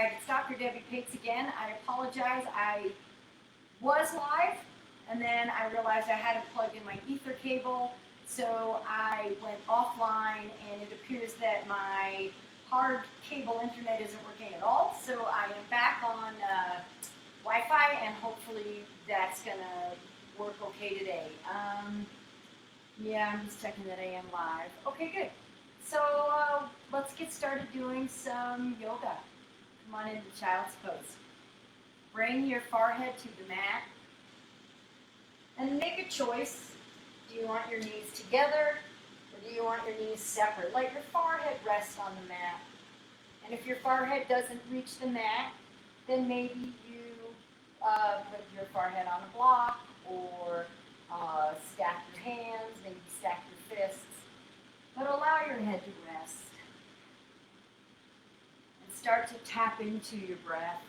Alright, it's Dr. Debbie Pates again. I apologize. I was live and then I realized I hadn't plugged in my ether cable, so I went offline and it appears that my hard cable internet isn't working at all. So I am back on Wi-Fi and hopefully that's gonna work okay today. Yeah, I'm just checking that I am live. Okay, good. So let's get started doing some yoga. Come on into child's pose. Bring your forehead to the mat and make a choice. Do you want your knees together or do you want your knees separate? Let your forehead rest on the mat. And if your forehead doesn't reach the mat, then maybe you put your forehead on a block or stack your hands, maybe stack your fists. But allow your head to rest. And start to tap into your breath.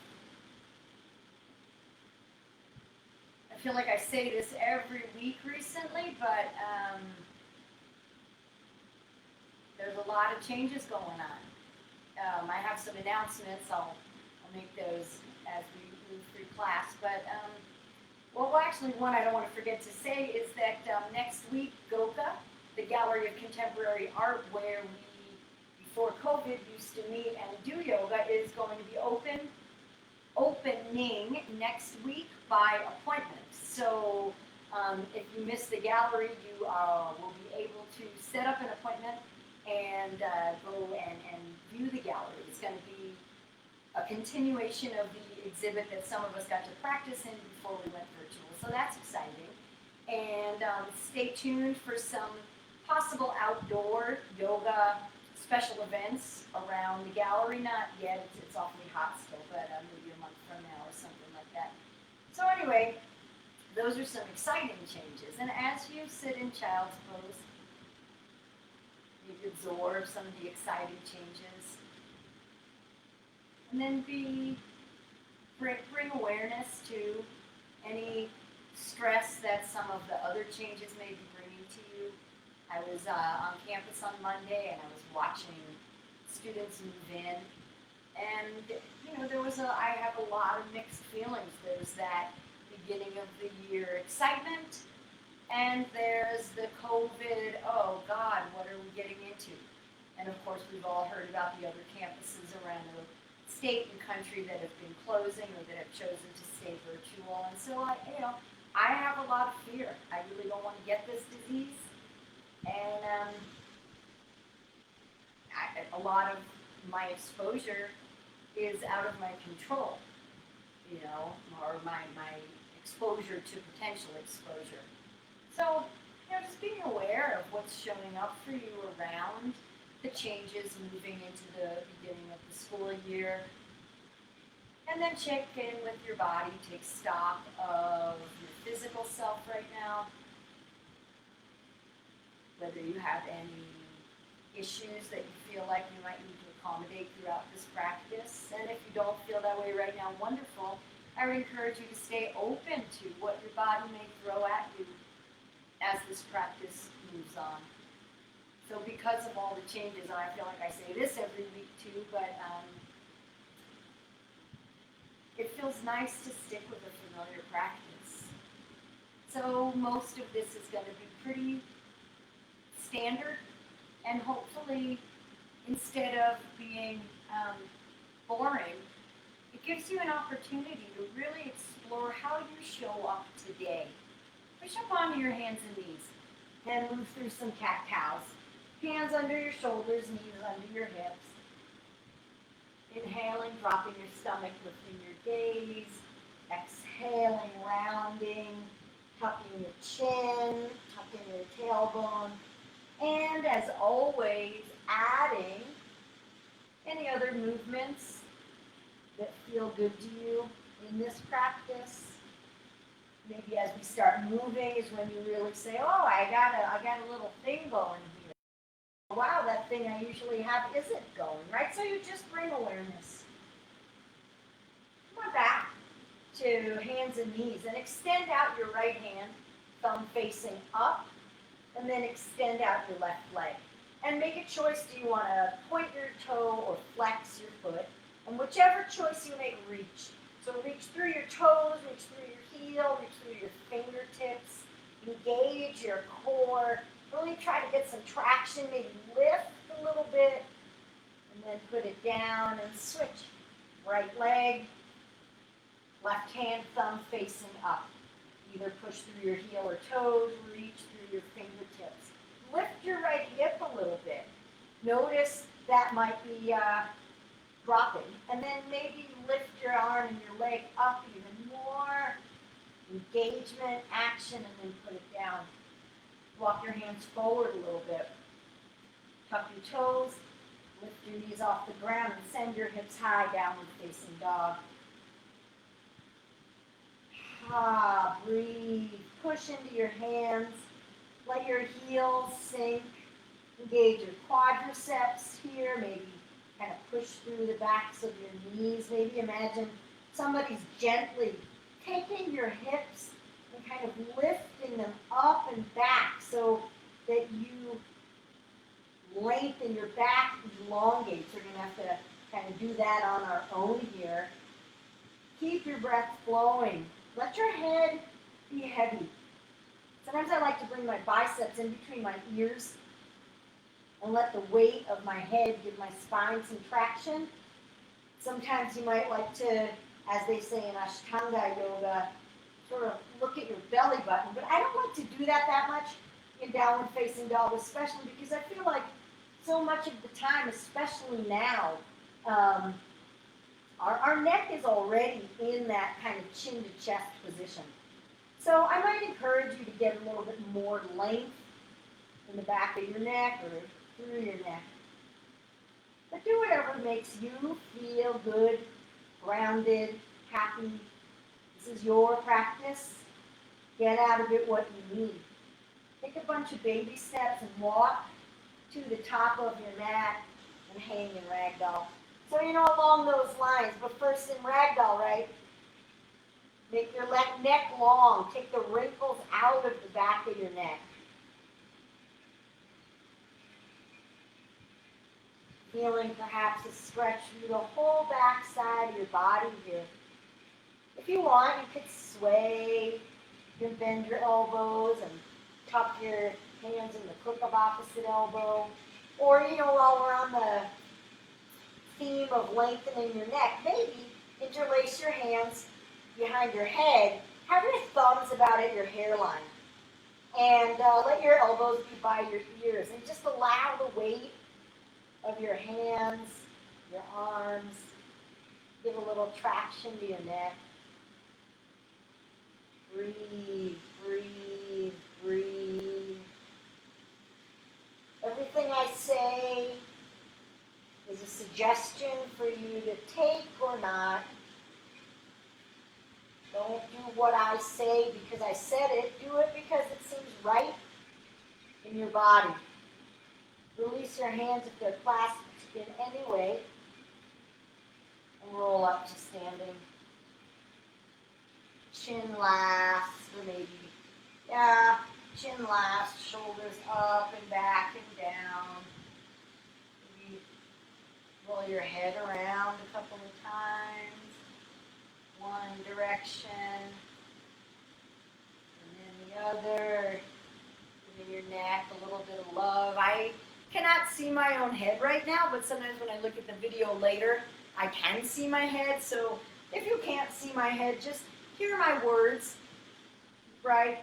I feel like I say this every week recently, but there's a lot of changes going on. I have some announcements. I'll make those as we move through class. But, well, actually, one I don't want to forget to say is that next week, GOCA, the Gallery of Contemporary Art, where we, before COVID, used to meet and do yoga, is going to be opening next week by appointment. So if you miss the gallery, you will be able to set up an appointment and go and view the gallery. It's going to be a continuation of the exhibit that some of us got to practice in before we went virtual. So that's exciting. And stay tuned for some possible outdoor yoga special events around the gallery. Not yet, it's awfully hot still, but maybe a month from now or something like that. So anyway, those are some exciting changes. And as you sit in child's pose, you absorb some of the exciting changes. And then bring awareness to any stress that some of the other changes may be bringing to you. I was on campus on Monday and I was watching students move in. And, you know, I have a lot of mixed feelings. There's that beginning of the year excitement, and there's the COVID, oh God, what are we getting into? And of course, we've all heard about the other campuses around the state and country that have been closing or that have chosen to stay virtual. And so, I have a lot of fear. I really don't want to get this disease. And a lot of my exposure is out of my control, or my exposure to potential exposure. So, just being aware of what's showing up for you around the changes moving into the beginning of the school year. And then check in with your body, take stock of your physical self right now, whether you have any issues that you feel like you might need to accommodate throughout this practice. And if you don't feel that way right now, wonderful. I would encourage you to stay open to what your body may throw at you as this practice moves on. So because of all the changes, and I feel like I say this every week too, but it feels nice to stick with a familiar practice. So most of this is going to be pretty standard, and hopefully, instead of being boring, it gives you an opportunity to really explore how you show up today. Push up onto your hands and knees, then move through some cat-cows. Hands under your shoulders, knees under your hips. Inhaling, dropping your stomach, lifting your gaze. Exhaling, rounding, tucking your chin, tucking your tailbone. And as always, adding any other movements that feel good to you in this practice. Maybe as we start moving is when you really say, oh, I got a little thing going here. Wow, that thing I usually have isn't going, right? So you just bring awareness. Come on back to hands and knees and extend out your right hand, thumb facing up, and then extend out your left leg. And make a choice, do you want to point your toe or flex your foot? And whichever choice you make, reach. So reach through your toes, reach through your heel, reach through your fingertips. Engage your core. Really try to get some traction. Maybe lift a little bit. And then put it down and switch. Right leg, left hand, thumb facing up. Either push through your heel or toes, reach through your fingertips. Lift your right hip a little bit. Notice that might be dropping. And then maybe lift your arm and your leg up even more. Engagement, action, and then put it down. Walk your hands forward a little bit. Tuck your toes. Lift your knees off the ground and send your hips high, downward facing dog. Breathe. Push into your hands. Let your heels sink. Engage your quadriceps here. Maybe kind of push through the backs of your knees. Maybe imagine somebody's gently taking your hips and kind of lifting them up and back so that you lengthen your back, elongate. So we're going to have to kind of do that on our own here. Keep your breath flowing. Let your head be heavy. Sometimes I like to bring my biceps in between my ears and let the weight of my head give my spine some traction. Sometimes you might like to, as they say in Ashtanga yoga, sort of look at your belly button. But I don't like to do that much in downward facing dog, especially because I feel like so much of the time, especially now, our neck is already in that kind of chin to chest position. So I might encourage you to get a little bit more length in the back of your neck or through your neck. But do whatever makes you feel good, grounded, happy. This is your practice. Get out of it what you need. Take a bunch of baby steps and walk to the top of your mat and hang in ragdoll. So, along those lines, but first in ragdoll, right? Make your neck long. Take the wrinkles out of the back of your neck. Feeling perhaps a stretch through the whole back side of your body here. If you want, you could sway. You can bend your elbows and tuck your hands in the crook of opposite elbow. Or, while we're on the theme of lengthening your neck, maybe interlace your hands behind your head. Have your thumbs about at your hairline. And let your elbows be by your ears. And just allow the weight of your hands, your arms, give a little traction to your neck. Breathe, breathe, breathe. Everything I say is a suggestion for you to take or not. Don't do what I say because I said it. Do it because it seems right in your body. Release your hands if they're clasped in any way. And roll up to standing. Chin last, or maybe, chin last, shoulders up and back and down. Maybe roll your head around a couple of times. One direction, and then the other. Giving your neck a little bit of love. I cannot see my own head right now, but sometimes when I look at the video later, I can see my head. So if you can't see my head, just hear my words, right?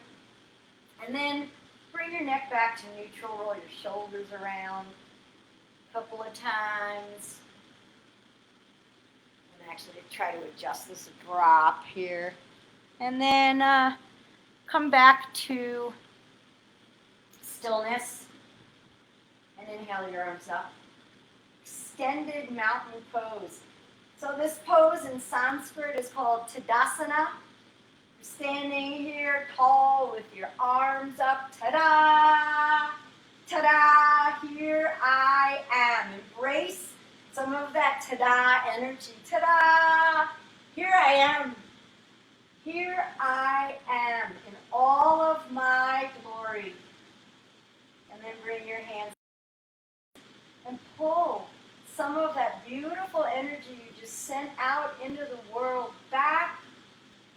And then bring your neck back to neutral. Roll your shoulders around a couple of times. And actually try to adjust this drop here. And then come back to stillness. And inhale your arms up. Extended mountain pose. So this pose in Sanskrit is called Tadasana. You're standing here tall with your arms up. Ta-da! Ta-da! Here I am. Embrace some of that ta-da energy. Ta-da! Here I am. Here I am in all of my glory. And then bring your hands and pull some of that beautiful energy you just sent out into the world, back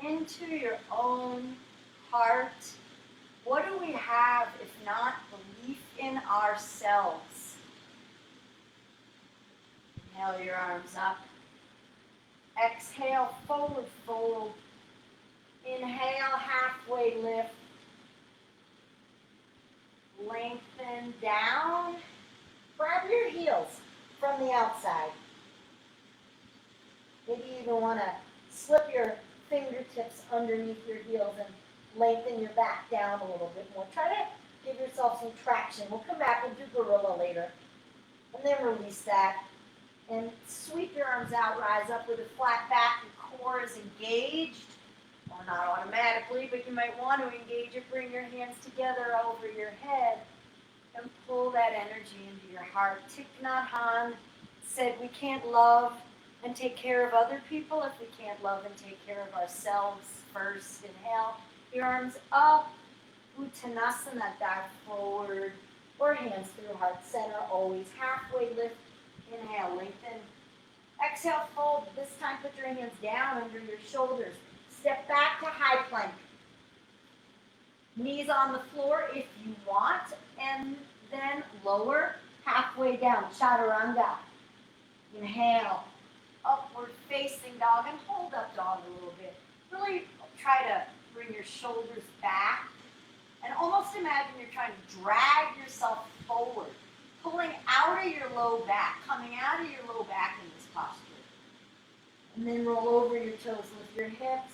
into your own heart. What do we have if not belief in ourselves? Inhale your arms up. Exhale, forward fold. Inhale, halfway lift. Lengthen down. Grab your heels from the outside. Maybe you even want to slip your fingertips underneath your heels and lengthen your back down a little bit more. Try to give yourself some traction. We'll come back, we'll do gorilla later. And then release that. And sweep your arms out, rise up with a flat back. Your core is engaged. Well, not automatically, but you might want to engage it. Bring your hands together over your head and pull that energy into your heart. Thich Nhat Hanh said we can't love and take care of other people if we can't love and take care of ourselves first. Inhale, your arms up. Uttanasana, dive forward, or hands through heart center, always halfway lift. Inhale, lengthen. Exhale, fold. This time put your hands down under your shoulders. Step back to high plank. Knees on the floor if you want, and then lower, halfway down, chaturanga. Inhale, upward facing dog, and hold up dog a little bit. Really try to bring your shoulders back, and almost imagine you're trying to drag yourself forward, pulling out of your low back, coming out of your low back in this posture. And then roll over your toes, lift your hips,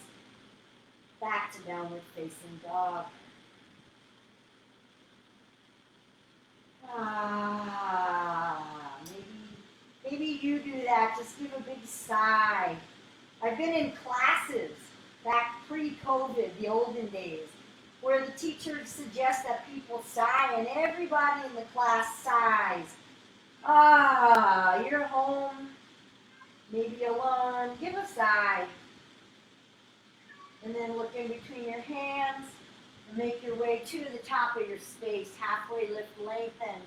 back to downward facing dog. Maybe you do that. Just give a big sigh. I've been in classes back pre-COVID, the olden days, where the teachers suggest that people sigh, and everybody in the class sighs. You're home, maybe alone. Give a sigh. And then look in between your hands and make your way to the top of your space. Halfway lift, lengthen.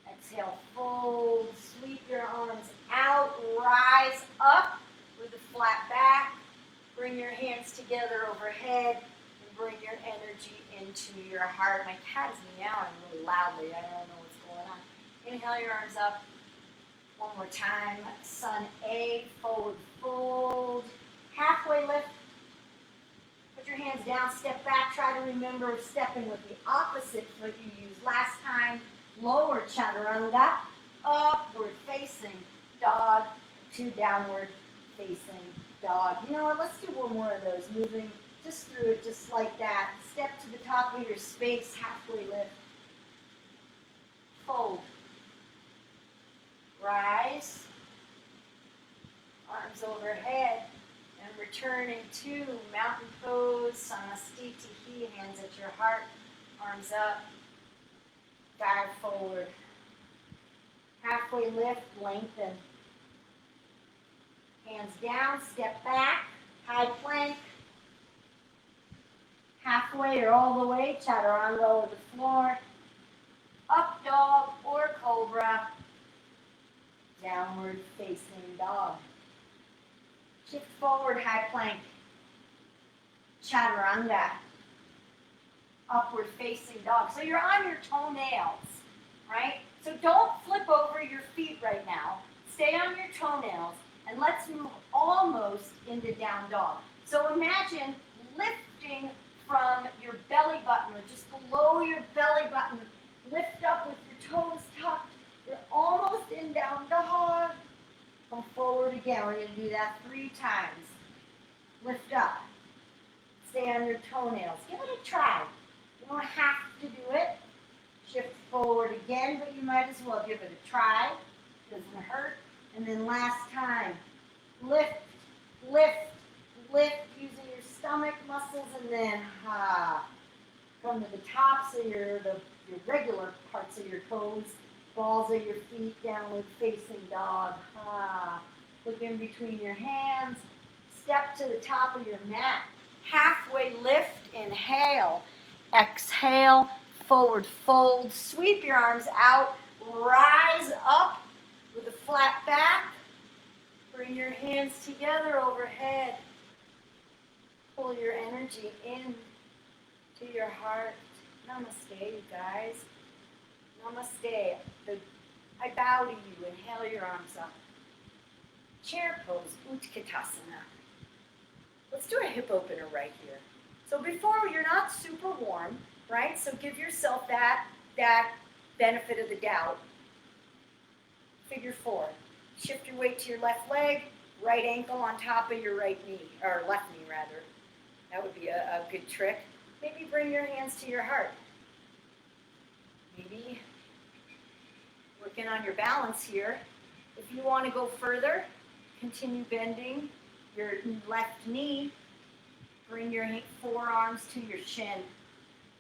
Exhale, fold. Sweep your arms out. Rise up with a flat back. Bring your hands together overhead and bring your energy into your heart. My cat is meowing really loudly. I don't know what's going on. Inhale your arms up. One more time. Sun A, forward fold. Halfway lift. Put your hands down, step back. Try to remember stepping with the opposite foot you used last time. Lower chaturanga, upward facing dog to downward facing dog. You know what, let's do one more of those, moving just through it, just like that. Step to the top of your space, halfway lift. Fold. Rise. Arms overhead. And returning to mountain pose, Samastitihi, hands at your heart, arms up. Dive forward. Halfway lift, lengthen. Hands down, step back, high plank. Halfway or all the way, chaturanga over the floor. Up dog or cobra. Downward facing dog. Shift forward, high plank. Chaturanga. Upward facing dog. So you're on your toenails, right? So don't flip over your feet right now. Stay on your toenails and let's move almost into down dog. So imagine lifting from your belly button or just below your belly button. Lift up with your toes tucked. You're almost in down dog. Come forward again. We're going to do that 3 times. Lift up. Stay on your toenails. Give it a try. You don't have to do it. Shift forward again, but you might as well give it a try. Doesn't hurt. And then last time. Lift, lift, lift using your stomach muscles, and then come to the tops of your regular parts of your toes. Balls of your feet, downward facing dog. Look in between your hands. Step to the top of your mat. Halfway lift, inhale. Exhale, forward fold. Sweep your arms out. Rise up with a flat back. Bring your hands together overhead. Pull your energy in to your heart. Namaste, you guys. Namaste. I bow to you. Inhale your arms up. Chair pose, Utkatasana. Let's do a hip opener right here. So before, you're not super warm, right? So give yourself that benefit of the doubt. Figure 4. Shift your weight to your left leg, right ankle on top of your right knee, or left knee rather. That would be a good trick. Maybe bring your hands to your heart. Maybe working on your balance here. If you want to go further, continue bending your left knee. Bring your forearms to your shin.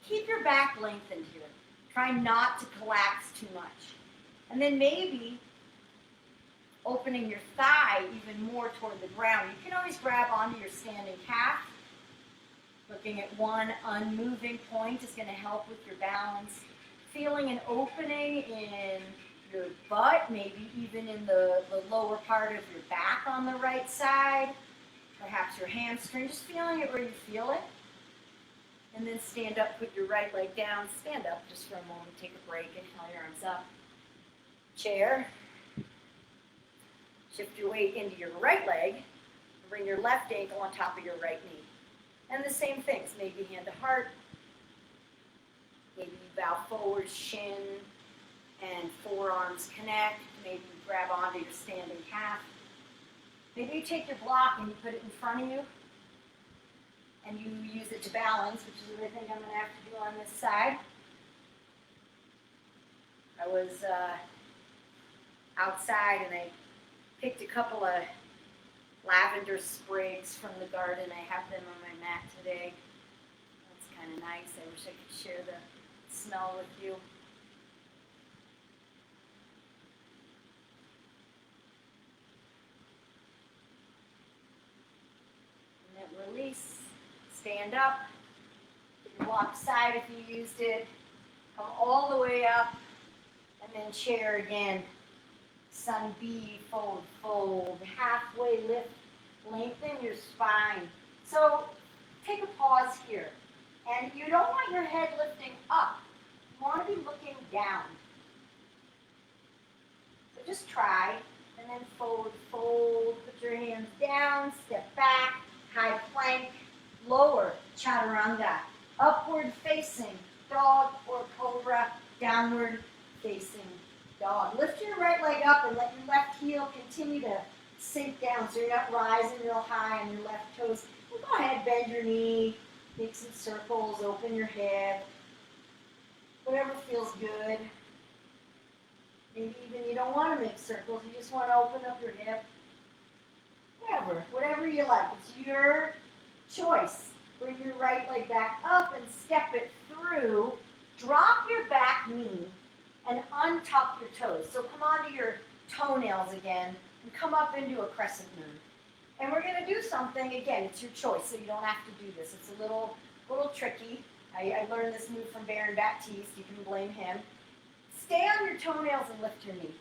Keep your back lengthened here. Try not to collapse too much. And then maybe opening your thigh even more toward the ground. You can always grab onto your standing calf. Looking at one unmoving point is going to help with your balance. Feeling an opening in your butt, maybe even in the lower part of your back on the right side. Perhaps your hamstring, just feeling it where you feel it. And then stand up, put your right leg down, stand up just for a moment, take a break, inhale your arms up. Chair. Shift your weight into your right leg, bring your left ankle on top of your right knee. And the same things, maybe hand to heart, maybe you bow forward, shin and forearms connect, maybe you grab onto your standing calf. Maybe you take your block and you put it in front of you and you use it to balance, which is what I think I'm going to have to do on this side. I was outside and I picked a couple of lavender sprigs from the garden. I have them on my mat today. That's kind of nice. I wish I could share the smell with you. Release, stand up, walk side if you used it, come all the way up, and then chair again. Sun B, fold, fold, halfway lift, lengthen your spine. So take a pause here, and you don't want your head lifting up, you want to be looking down. So just try, and then fold, fold, put your hands down, step back, high plank, lower, chaturanga, upward facing, dog or cobra, downward facing dog. Lift your right leg up and let your left heel continue to sink down so you're not rising real high on your left toes. And go ahead, bend your knee, make some circles, open your hip, whatever feels good. Maybe even you don't want to make circles, you just want to open up your hip. Whatever you like, it's your choice. Bring your right leg back up and step it through. Drop your back knee and untuck your toes. So come onto your toenails again and come up into a crescent moon. And we're going to do something, again, it's your choice, so you don't have to do this. It's a little tricky. I learned this move from Baron Baptiste. You can blame him. Stay on your toenails and lift your knee.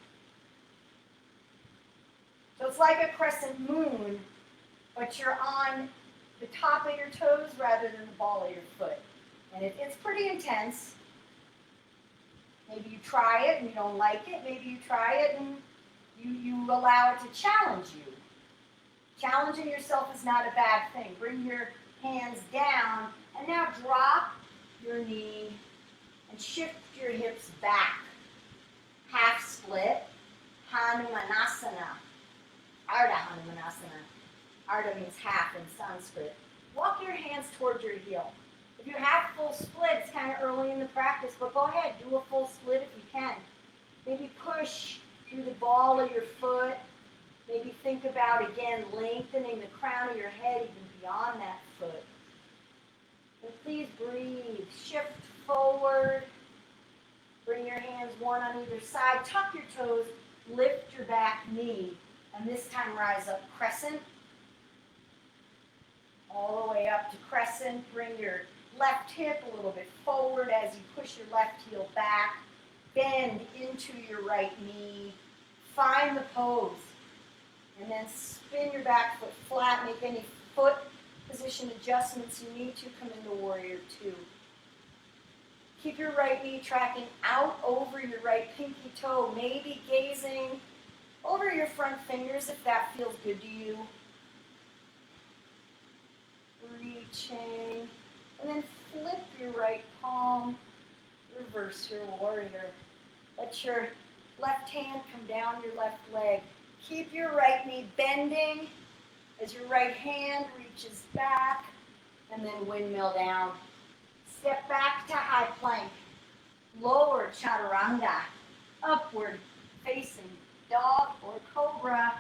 So it's like a crescent moon, but you're on the top of your toes rather than the ball of your foot. And it's pretty intense. Maybe you try it and you don't like it. Maybe you try it and you allow it to challenge you. Challenging yourself is not a bad thing. Bring your hands down and now drop your knee and shift your hips back. Half split, Hanumanasana. Ardha Hanumanasana. Ardha means half in Sanskrit. Walk your hands towards your heel. If you have full split, it's kind of early in the practice, but go ahead, do a full split if you can. Maybe push through the ball of your foot. Maybe think about, again, lengthening the crown of your head even beyond that foot. And please breathe. Shift forward. Bring your hands one on either side. Tuck your toes. Lift your back knee. And this time rise up crescent. All the way up to crescent. Bring your left hip a little bit forward as you push your left heel back. Bend into your right knee. Find the pose. And then spin your back foot flat. Make any foot position adjustments you need to. Come into warrior two. Keep your right knee tracking out over your right pinky toe, maybe gazing over your front fingers if that feels good to you. Reaching. And then flip your right palm. Reverse your warrior. Let your left hand come down your left leg. Keep your right knee bending as your right hand reaches back, and then windmill down. Step back to high plank. Lower chaturanga. Upward facing dog or cobra.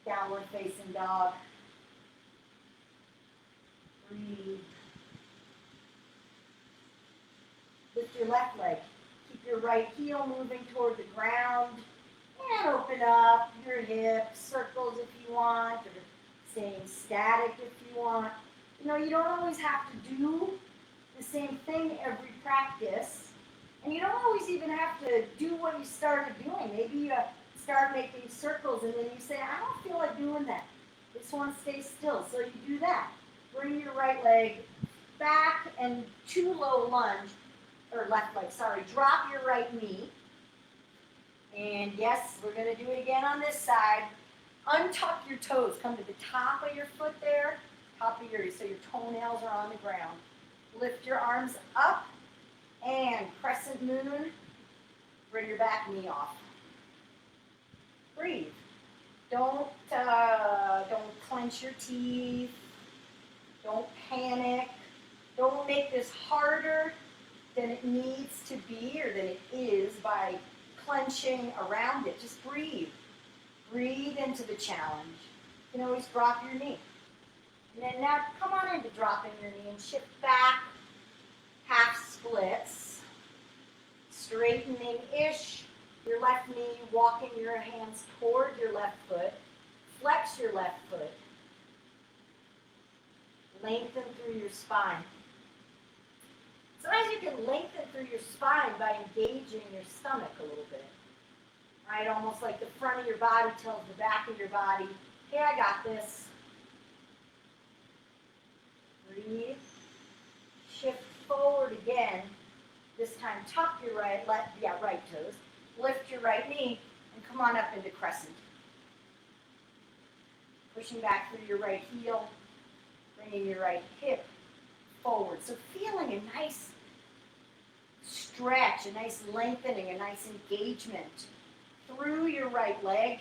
Downward facing dog. Breathe. Lift your left leg. Keep your right heel moving toward the ground. And open up your hips, circles if you want, or staying static if you want. You know, you don't always have to do the same thing every practice. And you don't always even have to do what you started doing. Maybe you start making circles and then you say, I don't feel like doing that. I just want to stay still. So you do that. Bring your right leg back and to low lunge, or left leg, sorry. Drop your right knee. And yes, we're going to do it again on this side. Untuck your toes. Come to the top of your foot there. So your toenails are on the ground. Lift your arms up and crescent moon. Bring your back knee off. Breathe. Don't clench your teeth. Don't panic. Don't make this harder than it needs to be or than it is by clenching around it. Just breathe. Breathe into the challenge. You can always drop your knee. And then now come on into dropping your knee and shift back. Half splits. Straightening-ish. Your left knee, walking your hands toward your left foot. Flex your left foot. Lengthen through your spine. Sometimes you can lengthen through your spine by engaging your stomach a little bit. Right? Almost like the front of your body tells the back of your body, hey, I got this. Breathe. Shift forward again. This time tuck your right toes. Lift your right knee and come on up into crescent. Pushing back through your right heel. Bringing your right hip forward. So feeling a nice stretch, a nice lengthening, a nice engagement through your right leg.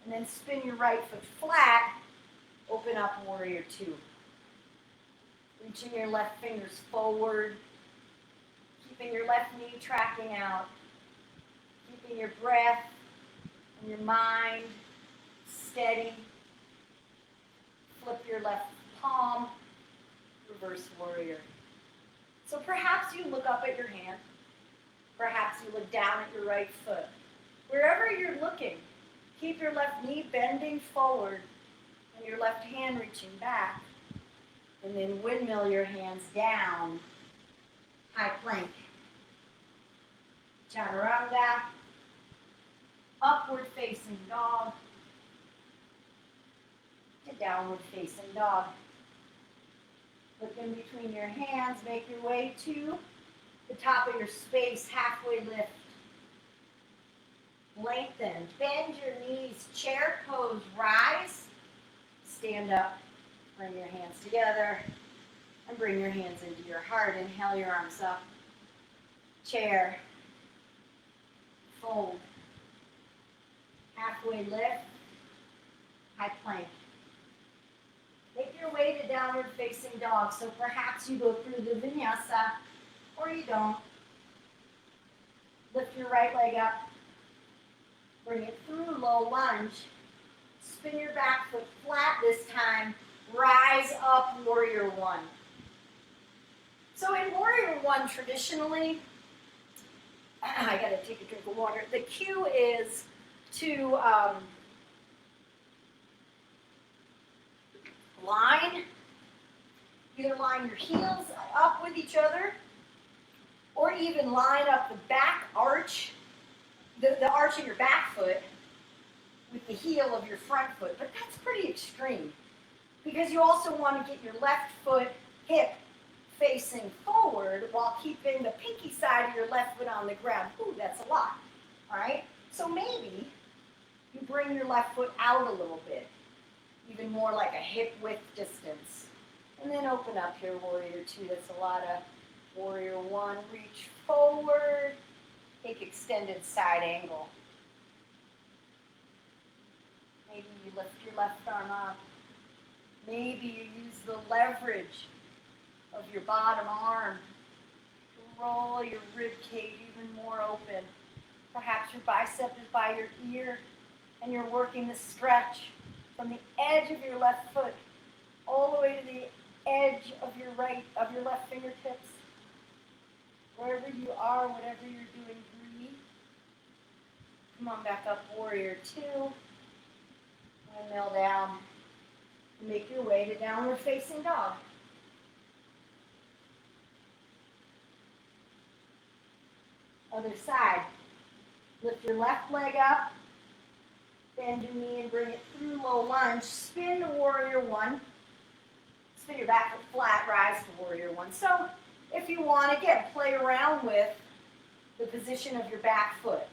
And then spin your right foot flat. Open up warrior two. Reaching your left fingers forward. Keeping your left knee tracking out. Keeping your breath and your mind steady. Flip your left palm. Reverse warrior. So perhaps you look up at your hand. Perhaps you look down at your right foot. Wherever you're looking, keep your left knee bending forward and your left hand reaching back. And then windmill your hands down. High plank. Chaturanga. Upward facing dog. To downward facing dog. Look in between your hands. Make your way to the top of your space. Halfway lift. Lengthen. Bend your knees. Chair pose. Rise. Stand up. Bring your hands together. And bring your hands into your heart. Inhale your arms up. Chair. Fold. Halfway lift. High plank. Make your way to downward facing dog. So perhaps you go through the vinyasa or you don't. Lift your right leg up. Bring it through low lunge. Spin your back foot flat this time. Rise up, warrior one. So in warrior one, traditionally, I gotta take a drink of water. The cue is to either line your heels up with each other, or even line up the back arch, the arch of your back foot with the heel of your front foot, but that's pretty extreme because you also want to get your left foot hip facing forward while keeping the pinky side of your left foot on the ground. Ooh, that's a lot, all right? So maybe you bring your left foot out a little bit, even more like a hip width distance. And then open up here, warrior two. That's a lot of warrior one. Reach forward, take extended side angle. Maybe you lift your left arm up. Maybe you use the leverage of your bottom arm to roll your rib cage even more open. Perhaps your bicep is by your ear and you're working the stretch from the edge of your left foot all the way to the edge of your left fingertips. Wherever you are, whatever you're doing, breathe. Come on back up, warrior two. And kneel down. Make your way to downward facing dog. Other side. Lift your left leg up. Bend your knee and bring it through low lunge. Spin to warrior one. Spin your back foot flat, rise to warrior one. So if you want, again, play around with the position of your back foot.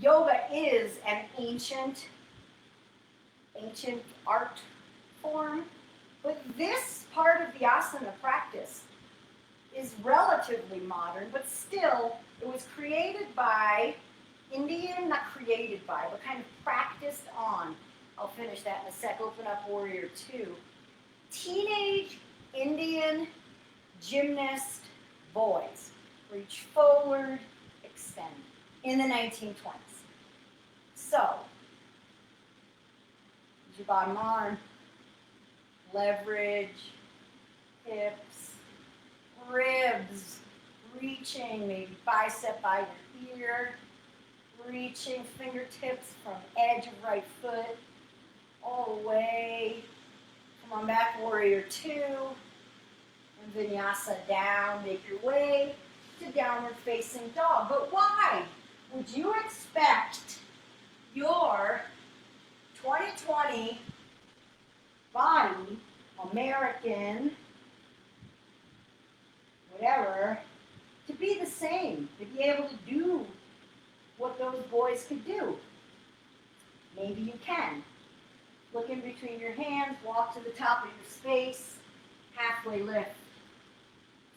Yoga is an ancient art form, but this part of the asana practice is relatively modern, but still, it was created by not created by, but kind of practiced on. I'll finish that in a sec. Open up warrior two. Teenage Indian gymnast boys. Reach forward, extend. In the 1920s. So, use your bottom arm, leverage, hips, ribs, reaching, maybe bicep by your ear, reaching fingertips from edge of right foot, all the way. Come on back, warrior two, and vinyasa down, make your way to downward facing dog. But why would you expect your 2020 body, American, whatever, to be the same, to be able to do what those boys could do? Maybe you can. Look in between your hands, walk to the top of your space, halfway lift,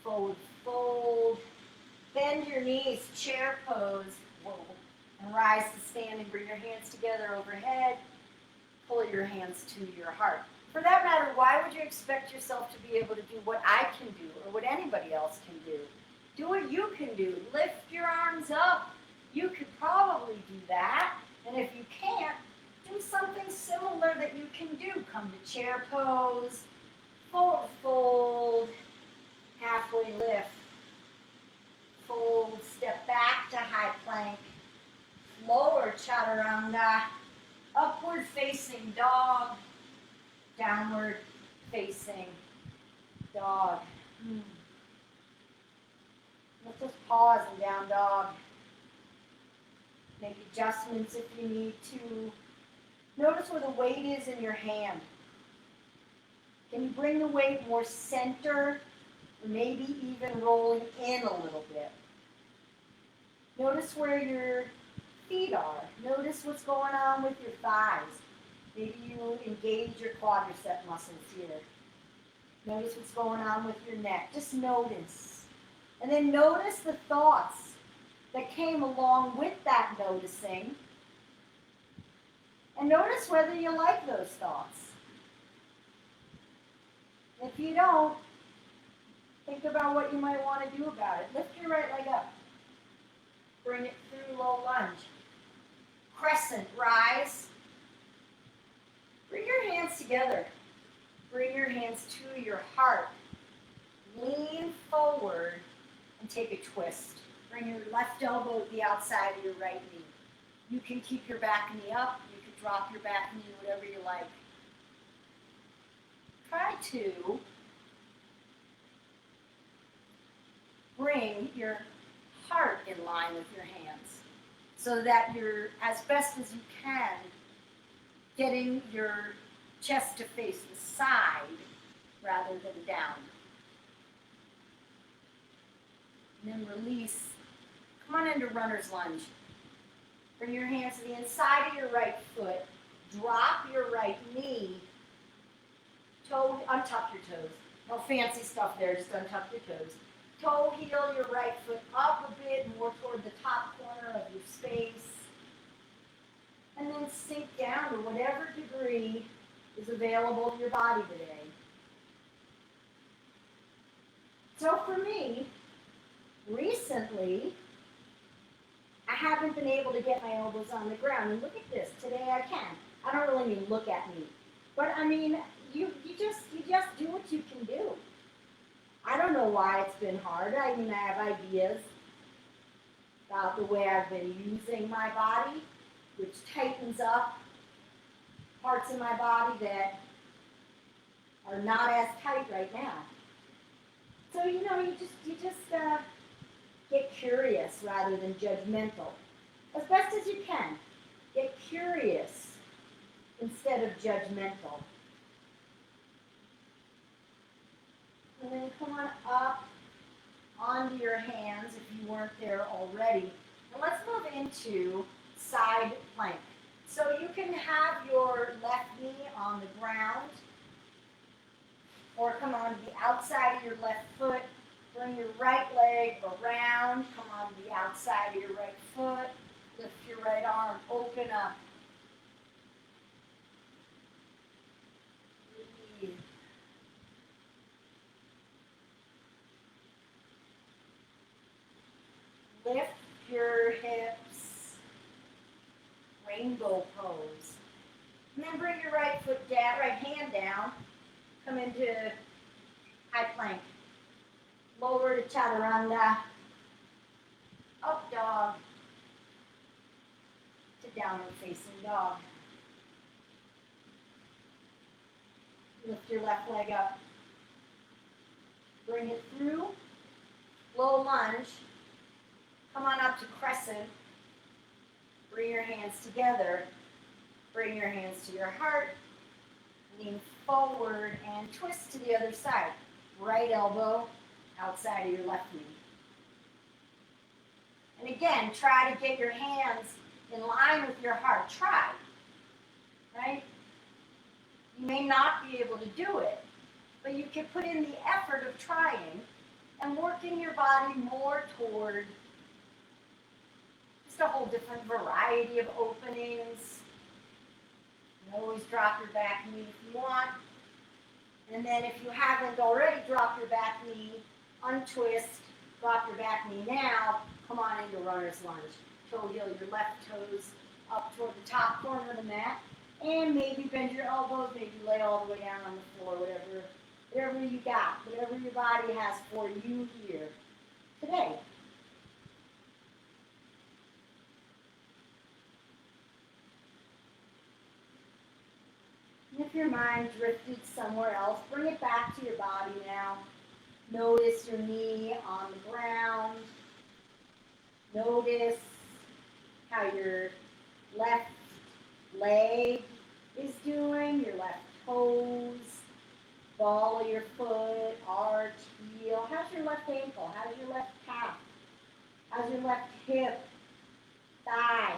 forward fold, bend your knees, chair pose, whoa, and rise to standing. Bring your hands together overhead, pull your hands to your heart. For that matter, why would you expect yourself to be able to do what I can do or what anybody else can do? Do what you can do. Lift your arms up. You could probably do that. And if you can't, do something similar that you can do. Come to chair pose, forward fold, halfway lift, fold, step back to high plank, lower chaturanga, upward facing dog, downward facing dog. Let's just pause in down dog. Make adjustments if you need to. Notice where the weight is in your hand. Can you bring the weight more center, or maybe even rolling in a little bit? Notice where your feet are. Notice what's going on with your thighs. Maybe you engage your quadricep muscles here. Notice what's going on with your neck. Just notice. And then notice the thoughts that came along with that noticing. And notice whether you like those thoughts. If you don't, think about what you might want to do about it. Lift your right leg up. Bring it through low lunge. Crescent, rise. Bring your hands together. Bring your hands to your heart. Lean forward and take a twist. Bring your left elbow to the outside of your right knee. You can keep your back knee up. You can drop your back knee, whatever you like. Try to bring your heart in line with your hands so that you're, as best as you can, getting your chest to face the side rather than down. And then release. Come on into runner's lunge. Bring your hands to the inside of your right foot. Drop your right knee. Untuck your toes. No fancy stuff there, just untuck your toes. Toe heel your right foot up a bit, more toward the top corner of your space. And then sink down to whatever degree is available to your body today. So for me, recently, I haven't been able to get my elbows on the ground. And look at this, today I can. I don't really mean look at me. But I mean, you just do what you can do. I don't know why it's been hard. I mean, I have ideas about the way I've been using my body, which tightens up parts of my body that are not as tight right now. So, you just get curious rather than judgmental. As best as you can, get curious instead of judgmental. And then come on up onto your hands if you weren't there already. And let's move into side plank. So you can have your left knee on the ground or come on to the outside of your left foot. Bring your right leg around. Come on to the outside of your right foot. Lift your right arm. Open up. Breathe. Lift your hips. Rainbow pose. And then bring your right foot down, right hand down. Come into high plank. Lower to chaturanga. Up dog. To downward facing dog. Lift your left leg up. Bring it through. Low lunge. Come on up to crescent. Bring your hands together. Bring your hands to your heart. Lean forward and twist to the other side. Right elbow outside of your left knee. And again, try to get your hands in line with your heart. Try. Right? You may not be able to do it, but you can put in the effort of trying and working your body more toward just a whole different variety of openings. You always drop your back knee if you want. And then if you haven't already dropped your back knee, untwist, drop your back knee now, come on into runner's lunge. Toe heel your left toes up toward the top corner of the mat. And maybe bend your elbows, maybe lay all the way down on the floor, whatever you got, whatever your body has for you here today. And if your mind drifted somewhere else, bring it back to your body now. Notice your knee on the ground. Notice how your left leg is doing, your left toes, ball of your foot, arch, heel. How's your left ankle? How's your left calf? How's your left hip, thigh,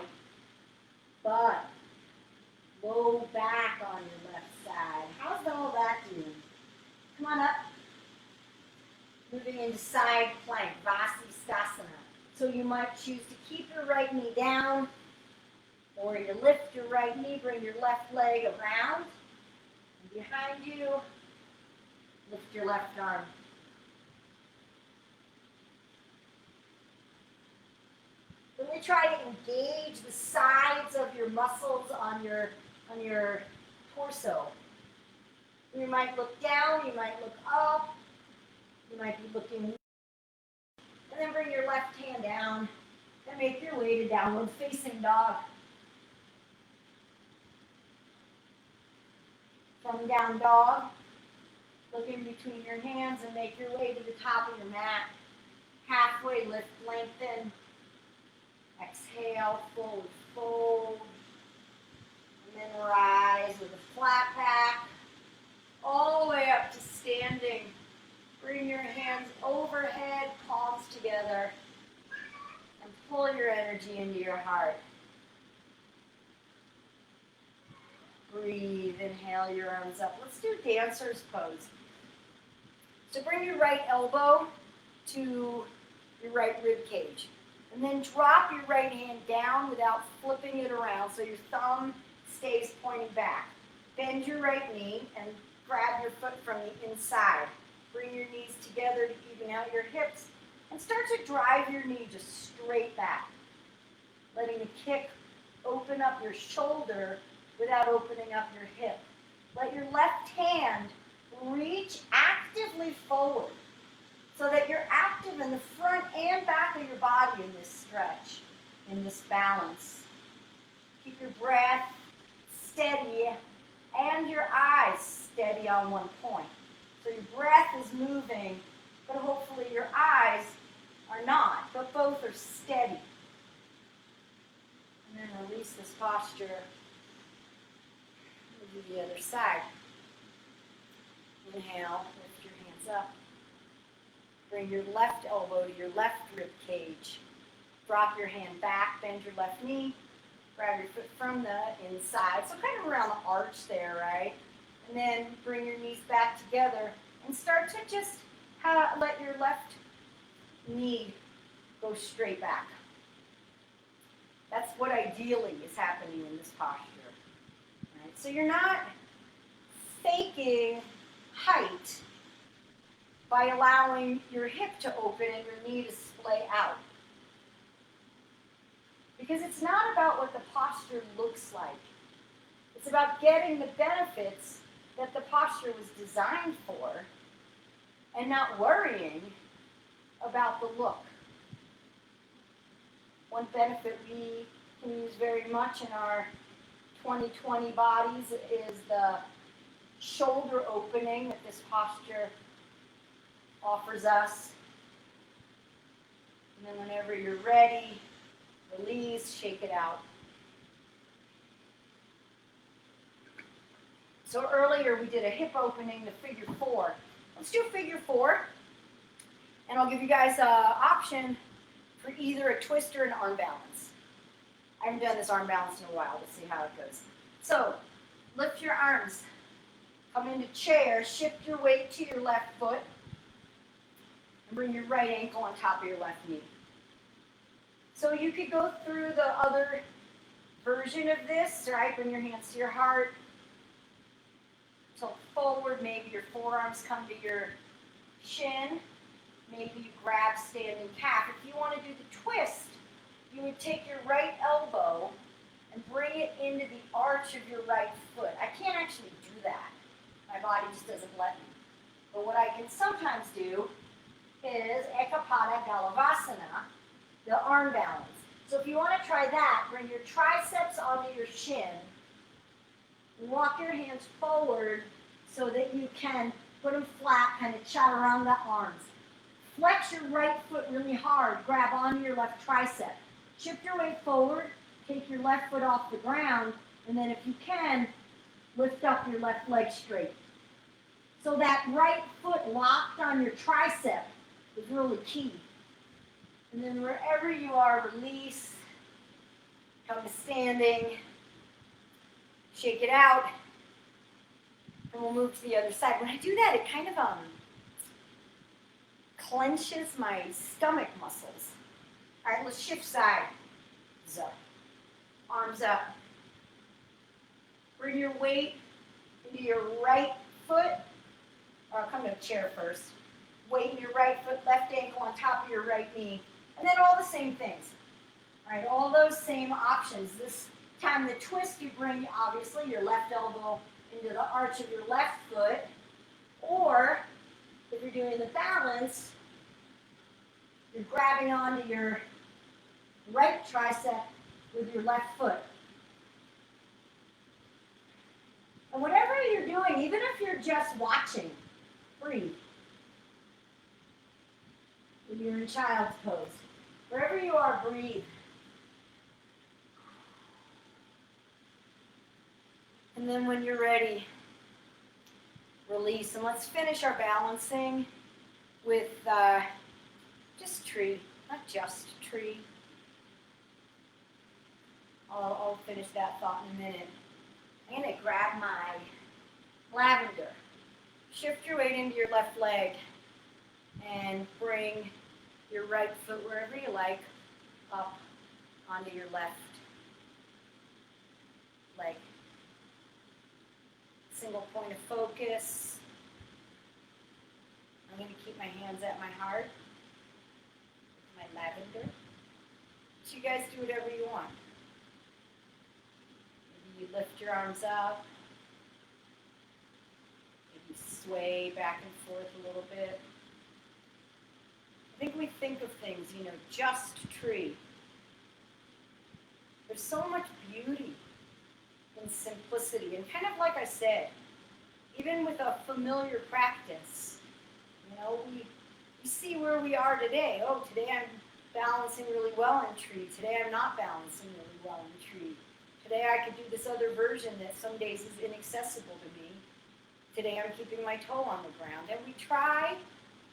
butt, low back on your left side? How's all that doing? Come on up. Moving into side plank, Vasisthasana. So you might choose to keep your right knee down, or you lift your right knee, bring your left leg around, and behind you, lift your left arm. Really try to engage the sides of your muscles on your torso. You might look down, you might look up, you might be looking, and then bring your left hand down and make your way to downward facing dog. From down dog, look in between your hands and make your way to the top of your mat. Halfway lift, lengthen. Exhale, forward fold. And then rise with a flat back. All the way up to standing. Bring your hands overhead, palms together. And pull your energy into your heart. Breathe, inhale your arms up. Let's do dancer's pose. So bring your right elbow to your right rib cage. And then drop your right hand down without flipping it around so your thumb stays pointing back. Bend your right knee and grab your foot from the inside. Bring your knees together to even out your hips and start to drive your knee just straight back. Letting the kick open up your shoulder without opening up your hip. Let your left hand reach actively forward so that you're active in the front and back of your body in this stretch, in this balance. Keep your breath steady and your eyes steady on one point. So your breath is moving, but hopefully your eyes are not, but both are steady. And then release this posture. We'll do the other side. Inhale, lift your hands up. Bring your left elbow to your left rib cage. Drop your hand back, bend your left knee. Grab your foot from the inside, so kind of around the arch there, right? And then bring your knees back together and start to just let your left knee go straight back. That's what ideally is happening in this posture. Right? So you're not faking height by allowing your hip to open and your knee to splay out. Because it's not about what the posture looks like. It's about getting the benefits that the posture was designed for and not worrying about the look. One benefit we can use very much in our 2020 bodies is the shoulder opening that this posture offers us. And then whenever you're ready, release, shake it out. So earlier we did a hip opening to figure 4. Let's do figure 4. And I'll give you guys an option for either a twist or an arm balance. I haven't done this arm balance in a while. Let's see how it goes. So lift your arms. Come into chair. Shift your weight to your left foot. And bring your right ankle on top of your left knee. So you could go through the other version of this, right? Bring your hands to your heart. Tilt forward. Maybe your forearms come to your shin. Maybe you grab standing calf. If you want to do the twist, you would take your right elbow and bring it into the arch of your right foot. I can't actually do that. My body just doesn't let me. But what I can sometimes do is Ekapada Galavasana, the arm balance. So if you want to try that, bring your triceps onto your shin. Walk your hands forward so that you can put them flat, kind of chaturanga arms. Flex your right foot really hard. Grab onto your left tricep. Shift your weight forward. Take your left foot off the ground. And then if you can, lift up your left leg straight. So that right foot locked on your tricep is really key. And then wherever you are, release. Come to standing. Shake it out. And we'll move to the other side. When I do that, it kind of clenches my stomach muscles. All right, let's shift sides up. Arms up. Bring your weight into your right foot. Or I'll come to a chair first. Weight in your right foot, left ankle on top of your right knee. And then all the same things. All right, all those same options. This time the twist, you bring, obviously, your left elbow into the arch of your left foot. Or, if you're doing the balance, you're grabbing onto your right tricep with your left foot. And whatever you're doing, even if you're just watching, breathe. When you're in child's pose. Wherever you are, breathe. And then when you're ready, release. And let's finish our balancing with just tree, not just tree. I'll finish that thought in a minute. I'm going to grab my lavender. Shift your weight into your left leg and bring your right foot wherever you like up onto your left leg. Single point of focus. I'm going to keep my hands at my heart with my lavender. So you guys do whatever you want. Maybe you lift your arms up. Maybe sway back and forth a little bit. I think we think of things, just tree. There's so much beauty in simplicity. And kind of like I said, even with a familiar practice, we see where we are today. Oh, today I'm balancing really well in tree. Today I'm not balancing really well in tree. Today I could do this other version that some days is inaccessible to me. Today I'm keeping my toe on the ground. And we try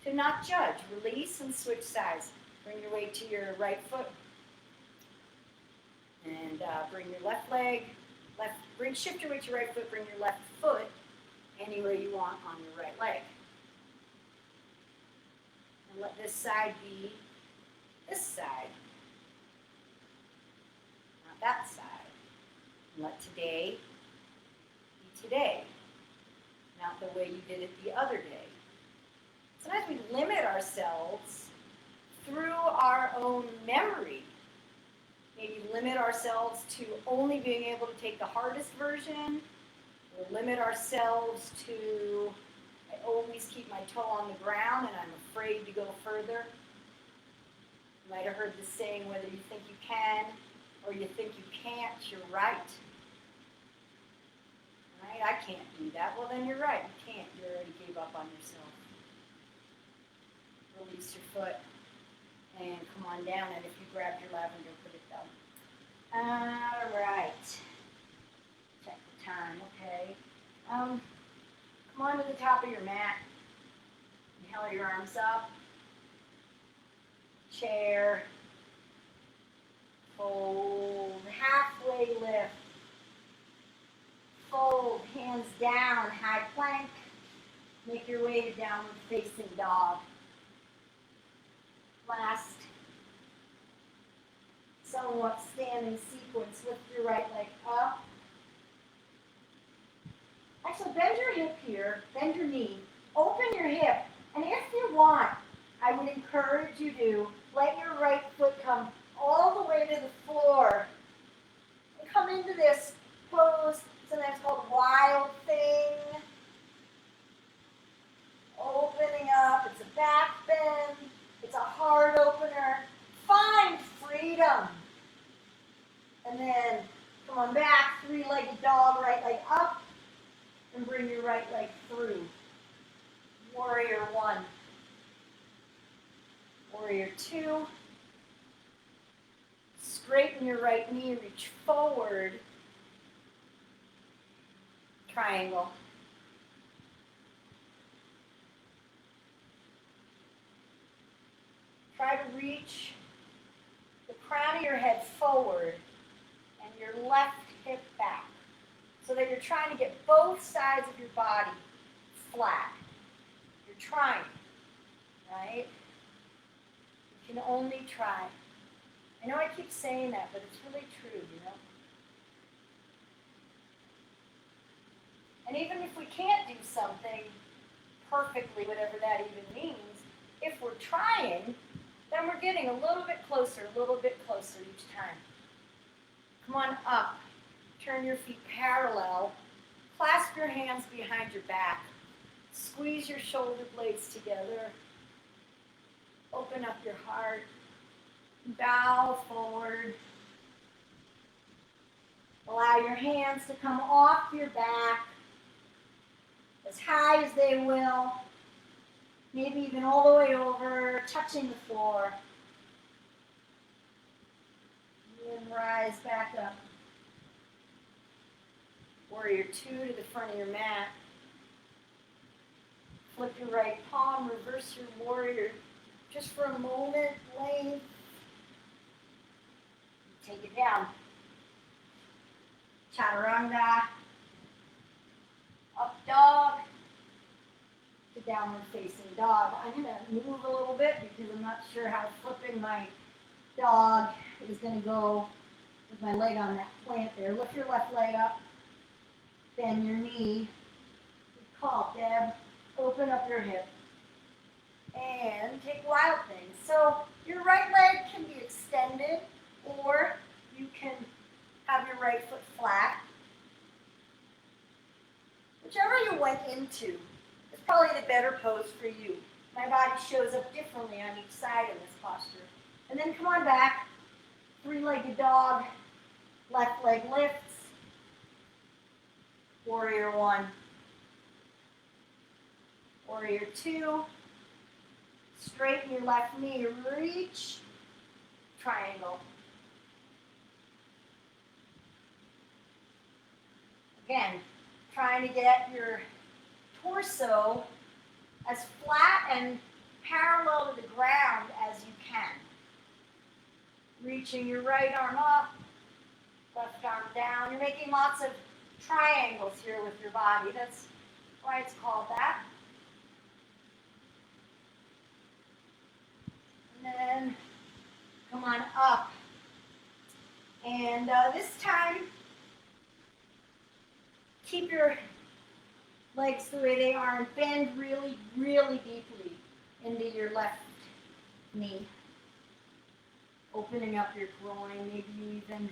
to not judge. Release and switch sides. Bring your weight to your right foot. And bring your left leg. Shift your weight to your right foot. Bring your left foot anywhere you want on your right leg. And let this side be this side, not that side. And let today be today, not the way you did it the other day. Sometimes we limit ourselves through our own memory. Maybe limit ourselves to only being able to take the hardest version, or limit ourselves to, I always keep my toe on the ground and I'm afraid to go further. You might have heard the saying, whether you think you can or you think you can't, you're right. Right? I can't do that. Well, then you're right. You can't. You already gave up on yourself. Release your foot and come on down. And if you grabbed your lavender, put it down. All right. Check the time. Okay. Come on to the top of your mat. Inhale your arms up. Chair. Fold. Halfway lift. Fold. Hands down. High plank. Make your way to downward facing dog. Last somewhat standing sequence. Lift your right leg up. Actually, bend your hip here. Bend your knee. Open your hip. And if you want, I would encourage you to let your right foot come all the way to the floor. And come into this pose, sometimes called wild thing. Opening up. It's a back bend. It's a heart opener. Find freedom. And then come on back. Three-legged dog, right leg up. And bring your right leg through. Warrior one. Warrior two. Straighten your right knee, reach forward. Triangle. Try to reach the crown of your head forward and your left hip back, so that you're trying to get both sides of your body flat. You're trying, right? You can only try. I know I keep saying that, but it's really true, And even if we can't do something perfectly, whatever that even means, if we're trying, then we're getting a little bit closer each time. Come on up. Turn your feet parallel. Clasp your hands behind your back. Squeeze your shoulder blades together. Open up your heart. Bow forward. Allow your hands to come off your back as high as they will. maybe even all the way over, touching the floor. And rise back up. Warrior 2 to the front of your mat. Flip your right palm, reverse your warrior. Just for a moment, length. Take it down. Chaturanga. Up dog. To downward facing dog. I'm going to move a little bit because I'm not sure how flipping my dog is going to go with my leg on that plant there. Lift your left leg up. Bend your knee. Good call, Deb. Open up your hip. And take wild things. So your right leg can be extended, or you can have your right foot flat. Whichever you went into is probably the better pose for you. My body shows up differently on each side in this posture. And then come on back. Three-legged dog. Left leg lifts. Warrior 1. Warrior 2. Straighten your left knee. Reach. Triangle. Again, trying to get your torso as flat and parallel to the ground as you can. Reaching your right arm up, left arm down. You're making lots of triangles here with your body. That's why it's called that. And then come on up. And this time, keep your legs the way they are and bend really, really deeply into your left knee. Opening up your groin, maybe you even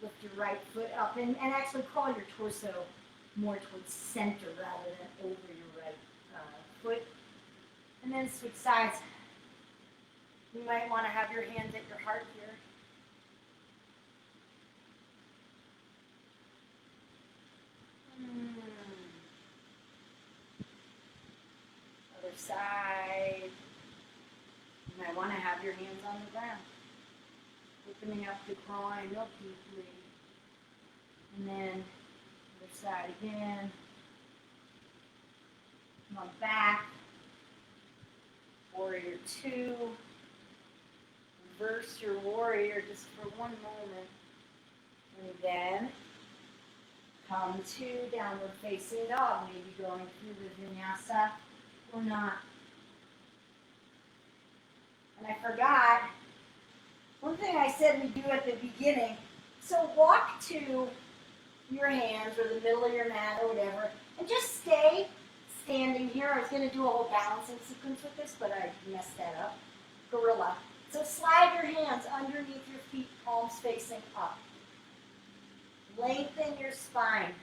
lift your right foot up and actually crawl your torso more towards center rather than over your right foot. And then switch sides. You might want to have your hands at your heart here. Other side. You might want to have your hands on the ground. Opening up the groin real deeply. And then other side again. Come on back. Warrior 2. Reverse your warrior just for one moment. And then come to downward facing dog. Maybe going through the vinyasa or not. And I forgot, one thing I said we do at the beginning. So walk to your hands or the middle of your mat or whatever, and just stay standing here. I was going to do a whole balancing sequence with this, but I messed that up. Gorilla. So slide your hands underneath your feet, palms facing up. Lengthen your spine.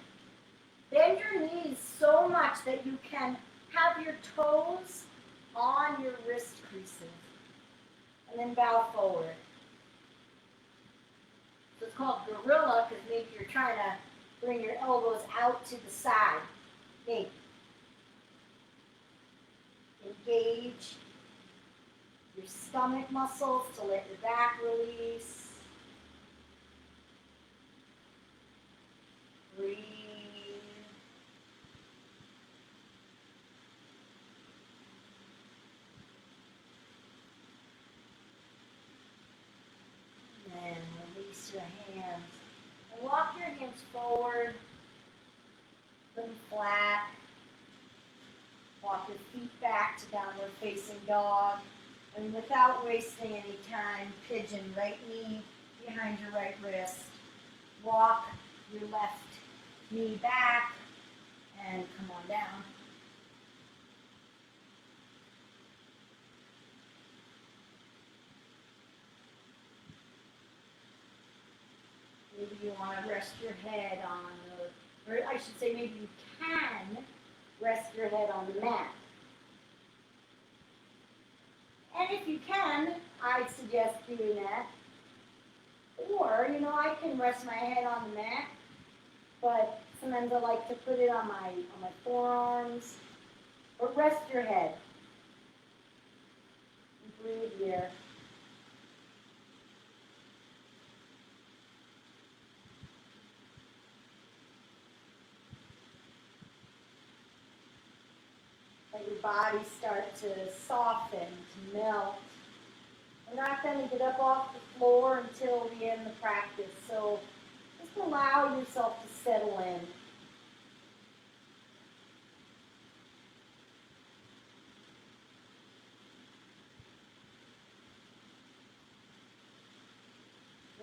Bend your knees so much that you can have your toes on your wrist creases. And then bow forward. So it's called gorilla because maybe you're trying to bring your elbows out to the side. Okay. Engage your stomach muscles to let your back release. Breathe. And release your hands. And walk your hands forward. Put them flat. Walk your feet back to downward facing dog. And without wasting any time, pigeon, right knee behind your right wrist. Walk your left knee back and come on down. Maybe you want to rest your head on, or I should say maybe you can rest your head on the mat. And if you can, I'd suggest doing that. Or, I can rest my head on the mat, but sometimes I like to put it on my forearms. Or rest your head. Breathe here. Let your body start to soften, to melt. We're not going to get up off the floor until we end the practice, so just allow yourself to settle in.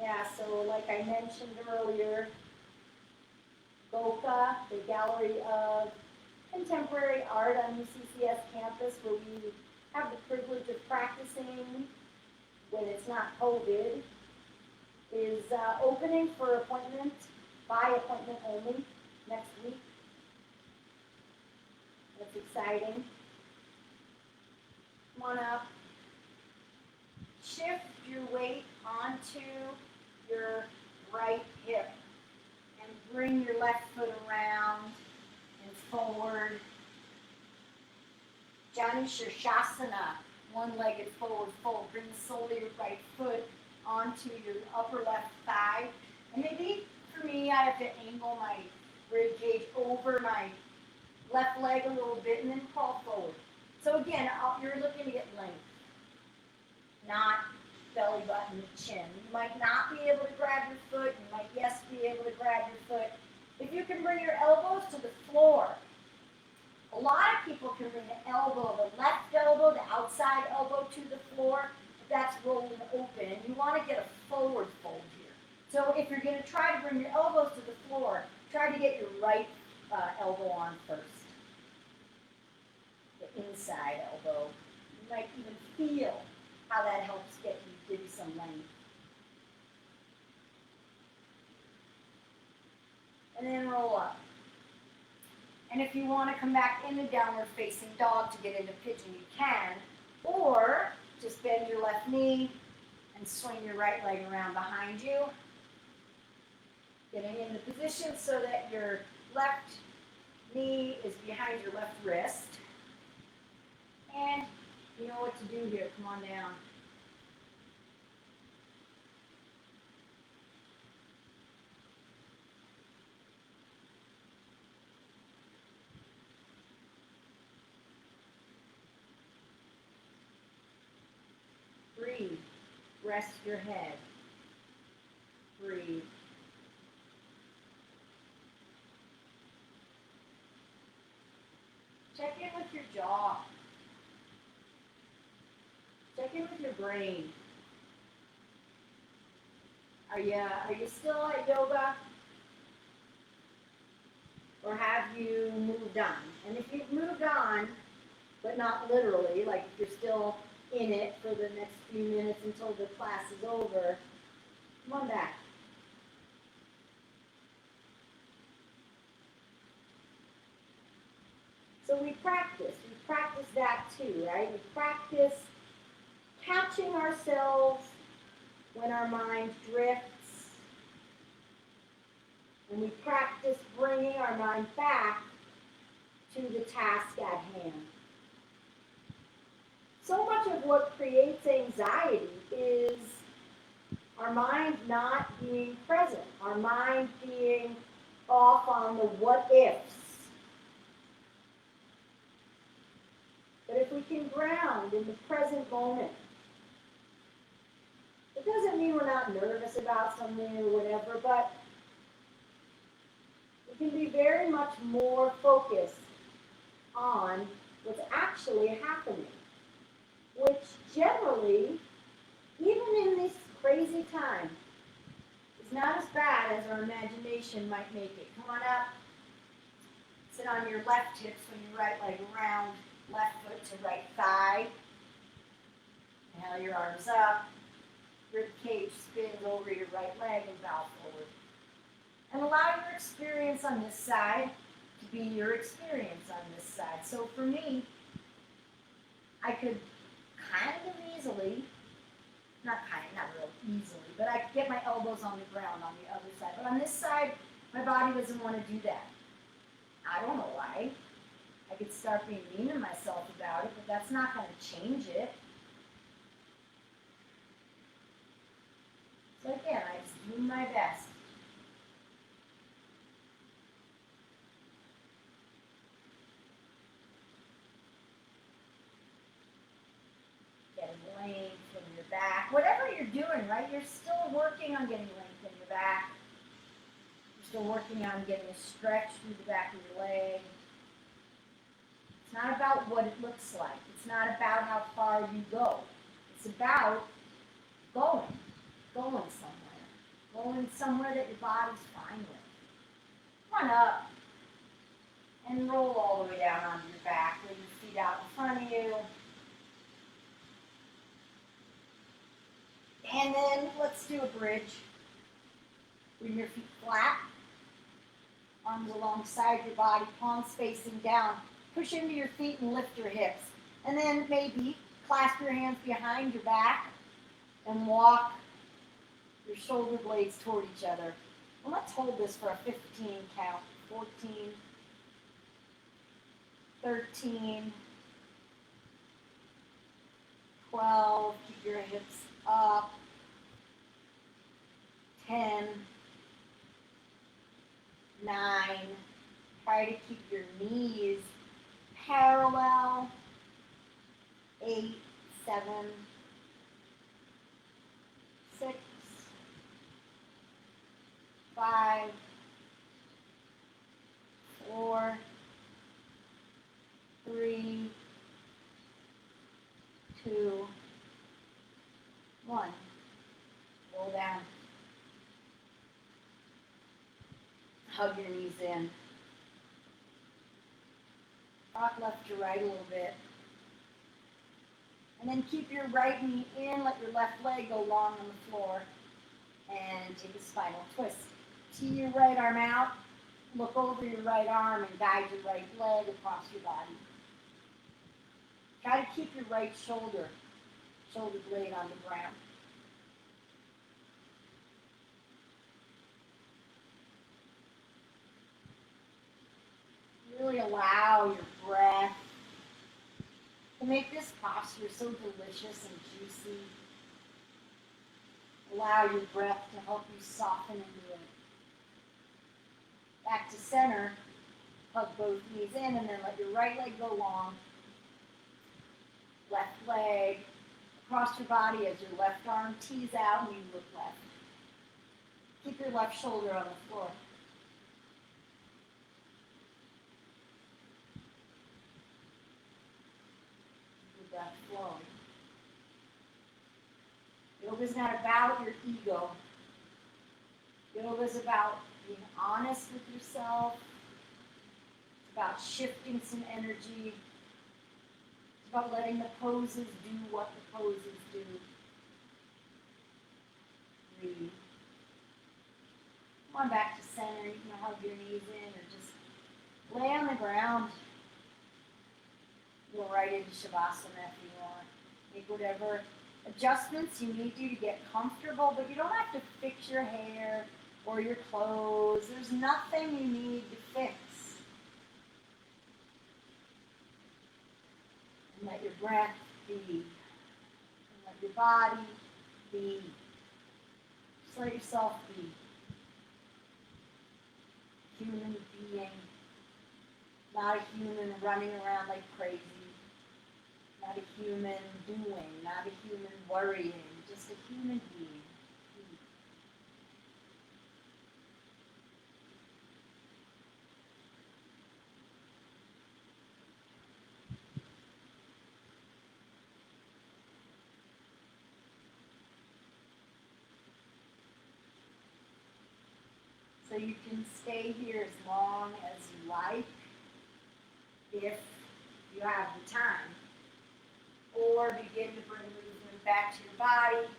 Yeah, so like I mentioned earlier, GOCA, the Gallery of Contemporary Art on UCCS campus, where we have the privilege of practicing when it's not COVID, is opening for appointment, by appointment only, next week. That's exciting. Come on up. Shift your weight onto your right hip and bring your left foot around and forward. Jani Shirshasana, one-legged forward fold. Bring the sole of your right foot onto your upper left thigh. And maybe for me, I have to angle my rib cage over my left leg a little bit and then crawl forward. So again, you're looking to get length, not belly button to chin. You might not be able to grab your foot. You might, yes, be able to grab your foot. If you can bring your elbows to the floor, a lot of people can bring the elbow, the left elbow, the outside elbow to the floor, but that's rolling open. And you want to get a forward fold here. So if you're going to try to bring your elbows to the floor, try to get your right elbow on first. The inside elbow. You might even feel how that helps give you some length. And then roll up. And if you want to come back into downward facing dog to get into pigeon, you can. Or just bend your left knee and swing your right leg around behind you. Getting into position so that your left knee is behind your left wrist. And you know what to do here. Come on down. Breathe. Rest your head. Breathe. Check in with your jaw. Check in with your brain. Are you still at yoga? Or have you moved on? And if you've moved on, but not literally, like if you're still in it for the next few minutes until the class is over, come on back. So we practice that too, right? We practice catching ourselves when our mind drifts, and we practice bringing our mind back to the task at hand. So much of what creates anxiety is our mind not being present, our mind being off on the what ifs. But if we can ground in the present moment, it doesn't mean we're not nervous about something or whatever, but we can be very much more focused on what's actually happening, which generally, even in this crazy time, is not as bad as our imagination might make it. Come on up. Sit on your left hip, swing your right leg around, left foot to right thigh. Inhale your arms up. Rib cage spins over your right leg and bow forward. And allow your experience on this side to be your experience on this side. So for me, I could kind of easily, not real easily, but I could get my elbows on the ground on the other side. But on this side, my body doesn't want to do that. I don't know why. I could start being mean to myself about it, but that's not going to change it. doing my best. Getting length in your back. Whatever you're doing, right? You're still working on getting length in your back. You're still working on getting a stretch through the back of your leg. It's not about what it looks like. It's not about how far you go. It's about going somewhere. Going somewhere that your body's fine with. Come on up and roll all the way down onto your back. Lay your feet out in front of you. And then let's do a bridge. Bring your feet flat. Arms alongside your body, palms facing down. Push into your feet and lift your hips. And then maybe clasp your hands behind your back and walk your shoulder blades toward each other. And let's hold this for a 15 count. 14, 13, 12. Keep your hips up. 10, 9. Try to keep your knees parallel. 8, 7, 6, 5, 4, 3, 2, 1. Roll down. Hug your knees in. Rock left to right a little bit. And then keep your right knee in, let your left leg go long on the floor. And take a spinal twist. Tee your right arm out, look over your right arm and guide your right leg across your body. Try to keep your right shoulder blade on the ground. Really allow your breath to make this posture so delicious and juicy. Allow your breath to help you soften into it. Back to center. Hug both knees in and then let your right leg go long. Left leg across your body as your left arm tees out and you look left. Keep your left shoulder on the floor. Keep that flowing. Yoga is not about your ego. Yoga is about being honest with yourself. It's about shifting some energy. It's about letting the poses do what the poses do. Breathe. Come on back to center. You can hug your knees in or just lay on the ground. Go right into Shavasana if you want. Make whatever adjustments you need to get comfortable, but you don't have to fix your hair or your clothes. There's nothing you need to fix. And let your breath be. And let your body be. Just let yourself be. Human being. Not a human running around like crazy. Not a human doing. Not a human worrying. Just a human being. So you can stay here as long as you like, if you have the time. Or begin to bring movement back to your body.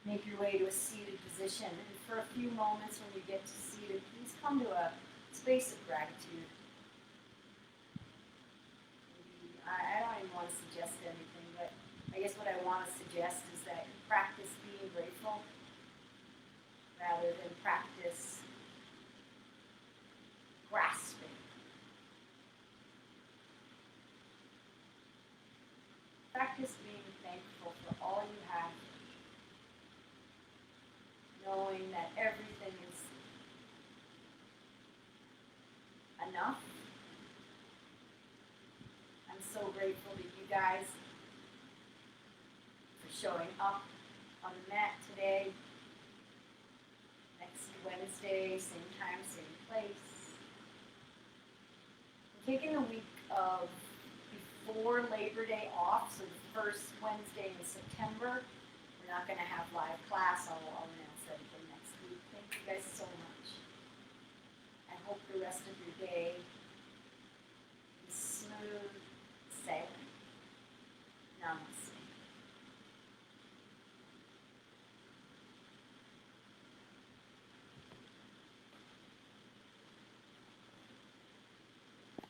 Make your way to a seated position. And for a few moments when you get to seated, please come to a space of gratitude. I don't even want to suggest anything, but I guess what I want to suggest is that you practice being grateful rather than practice grasping. Practice being thankful for all you have. knowing that everything is enough. I'm so grateful to you guys for showing up on the mat today. Next Wednesday, same time, same place. I'm taking the week of before Labor Day off, so the first Wednesday in September. We're not going to have live class. I'll announce that again next week. Thank you guys so much. I hope the rest of your day